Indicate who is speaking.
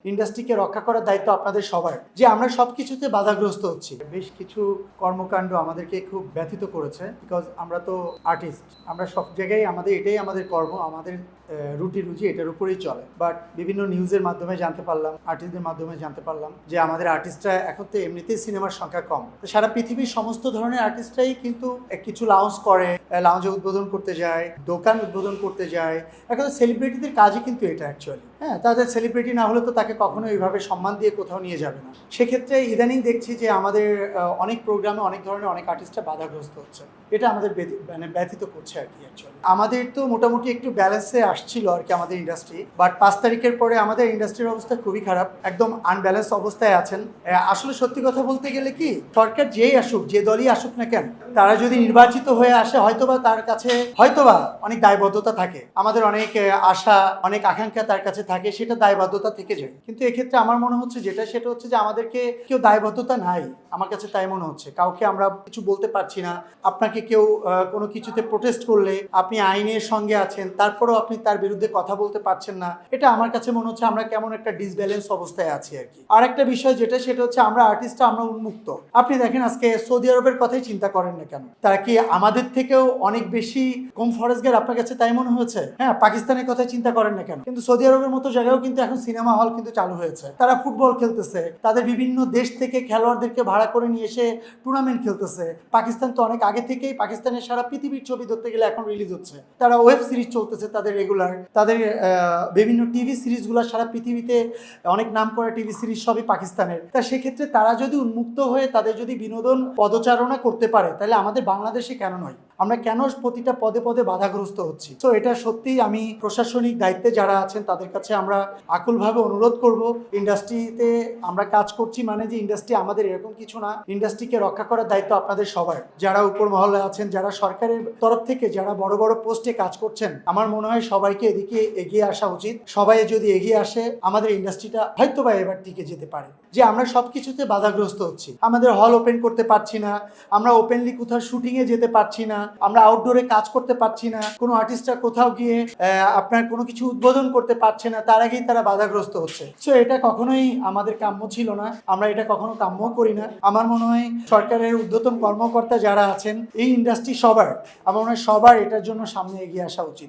Speaker 1: ইন্ডাস্ট্রিকে রক্ষা করার দায়িত্ব আপনাদের সবার। যে আমরা সবকিছুতে বাধাগ্রস্ত হচ্ছি। বেশ কিছু কর্মকাণ্ড আমাদেরকে খুব ব্যথিত করেছে, বিকজ আমরা তো আর্টিস্ট, আমরা সব জায়গায় এটাই আমাদের কর্ম, আমাদের রুটি রুজি এটার উপরেই চলে। বাট বিভিন্ন নিউজের মাধ্যমে জানতে পারলাম, আর্টিস্টদের মাধ্যমে জানতে পারলাম যে আমাদের আর্টিস্টরা এখন তো এমনিতেই সিনেমার সংখ্যা কম, তো সারা পৃথিবীর সমস্ত ধরনের আর্টিস্টরাই কিন্তু কিছু লাউঞ্জ করে, লাউঞ্জে উদ্বোধন করতে যায়, দোকান উদ্বোধন করতে যায়। এখন সেলিব্রিটিদের কাজই কিন্তু এটা অ্যাকচুয়ালি। হ্যাঁ, তাদের সেলিব্রিটি না হলে তো তাকে কখনো এইভাবে সম্মান দিয়ে কোথাও নিয়ে যাবে না। সেক্ষেত্রে ইদানিং দেখছি যে আমাদের অনেক প্রোগ্রামে অনেক ধরনের অনেক আর্টিস্টরা বাধাগ্রস্ত হচ্ছে। এটা আমাদের ব্যথিত করছে আর কি অ্যাকচুয়ালি। আমাদের তো মোটামুটি একটু ব্যালেন্সে আসছিল আর কি আমাদের ইন্ডাস্ট্রি, বাট 5 তারিখের পরে আমাদের ইন্ডাস্ট্রির অবস্থা খুবই খারাপ, একদম আনব্যালেন্স অবস্থায় আছেন। আসলে সত্যি কথা বলতে গেলে কি, সরকার যেই আসুক, যে দলই আসুক না কেন, তারা যদি নির্বাচিত হয়ে আসে হয়তোবা তার কাছে অনেক দায়বদ্ধতা থাকে, আমাদের অনেক আশা অনেক আকাঙ্ক্ষা তার কাছে থাকে, সেটা দায়বদ্ধতা থেকে যায়। কিন্তু এক্ষেত্রে আমার মনে হচ্ছে সেটা হচ্ছে যে আমাদেরকে কেউ দায়বদ্ধতা নাই, আমার কাছে তাই মনে হচ্ছে। কাউকে আমরা কিছু বলতে পারছি না। আপনাকে কেউ কোনো কিছুতে প্রোটেস্ট করলে আপনি আইনের সঙ্গে আছেন, তারপরেও আপনি তার বিরুদ্ধে কথা বলতে পারছেন না। এটা আমার কাছে মনে হচ্ছে আমরা কেমন একটা ডিসব্যালেন্স অবস্থায় আছি আর কি। আর একটা বিষয় সেটা হচ্ছে আমরা আর্টিস্টরা আমরা উন্মুক্ত। আপনি দেখেন আজকে সৌদি আরবের কথাই চিন্তা করেন না কেন, তারা কি আমাদের থেকেও অনেক বেশি কম ফরেজগার আপনার কাছে তাই মনে হয়েছে? হ্যাঁ, পাকিস্তানের কথা চিন্তা করেন না কেন, কিন্তু সৌদি আরবের মতো জায়গায়ও কিন্তু এখন সিনেমা হল কিন্তু চালু হয়েছে। তারা ফুটবল খেলতেছে, তাদের বিভিন্ন দেশ থেকে খেলোয়াড়দেরকে ভাড়া করে নিয়ে এসে টুর্নামেন্ট খেলতেছে। পাকিস্তান তো অনেক আগে থেকেই, পাকিস্তানের সারা পৃথিবীর ছবি ধরতে গেলে এখন রিলিজ হচ্ছে। তারা ওয়েব সিরিজ চলতেছে তাদের রেগুলার, তাদের বিভিন্ন টিভি সিরিজগুলো সারা পৃথিবীতে অনেক নাম করা টিভি সিরিজ সবই পাকিস্তানের। তা সেক্ষেত্রে তারা যদি উন্মুক্ত হয়ে তাদের যদি বিনোদন পদচারণা করতে পারে, তাহলে আমাদের বাংলাদেশে কেন নয়? আমরা কেন প্রতিটা পদে পদে বাধাগ্রস্ত হচ্ছি? তো এটা সত্যিই আমি প্রশাসনিক দায়িত্বে যারা আছেন তাদের কাছে আমরা আকুলভাবে অনুরোধ করব, ইন্ডাস্ট্রিতে আমরা কাজ করছি মানে যে ইন্ডাস্ট্রি আমাদের এরকম কিছু না। ইন্ডাস্ট্রিকে রক্ষা করার দায়িত্ব আপনাদের সবার, যারা উপর মহলে আছেন, যারা সরকারের তরফ থেকে যারা বড় বড় পোস্টে কাজ করছেন। আমার মনে হয় সবাইকে এদিকে এগিয়ে আসা উচিত। সবাই যদি এগিয়ে আসে, আমাদের ইন্ডাস্ট্রিটা হয়তোবা এবার টিকে যেতে পারে। যে আমরা সবকিছুতে বাধাগ্রস্ত হচ্ছি, আমাদের হল ওপেন করতে পারছি না, আমরা ওপেনলি কোথাও শুটিংয়ে যেতে পারছি না, আমরা আউটডোরে কাজ করতে পারছি না, কোনো আর্টিস্টরা কোথাও গিয়ে আপনার কোনো কিছু উদ্বোধন করতে পারছে না, তার আগেই তারা বাধাগ্রস্ত হচ্ছে। সো এটা কখনোই আমাদের কাম্য ছিল না, আমরা এটা কখনো কাম্য করি না। আমার মনে হয় সরকারের ঊর্ধ্বতন কর্মকর্তা যারা আছেন, এই ইন্ডাস্ট্রি সবার, আমার মনে হয় সবার এটার জন্য সামনে এগিয়ে আসা উচিত।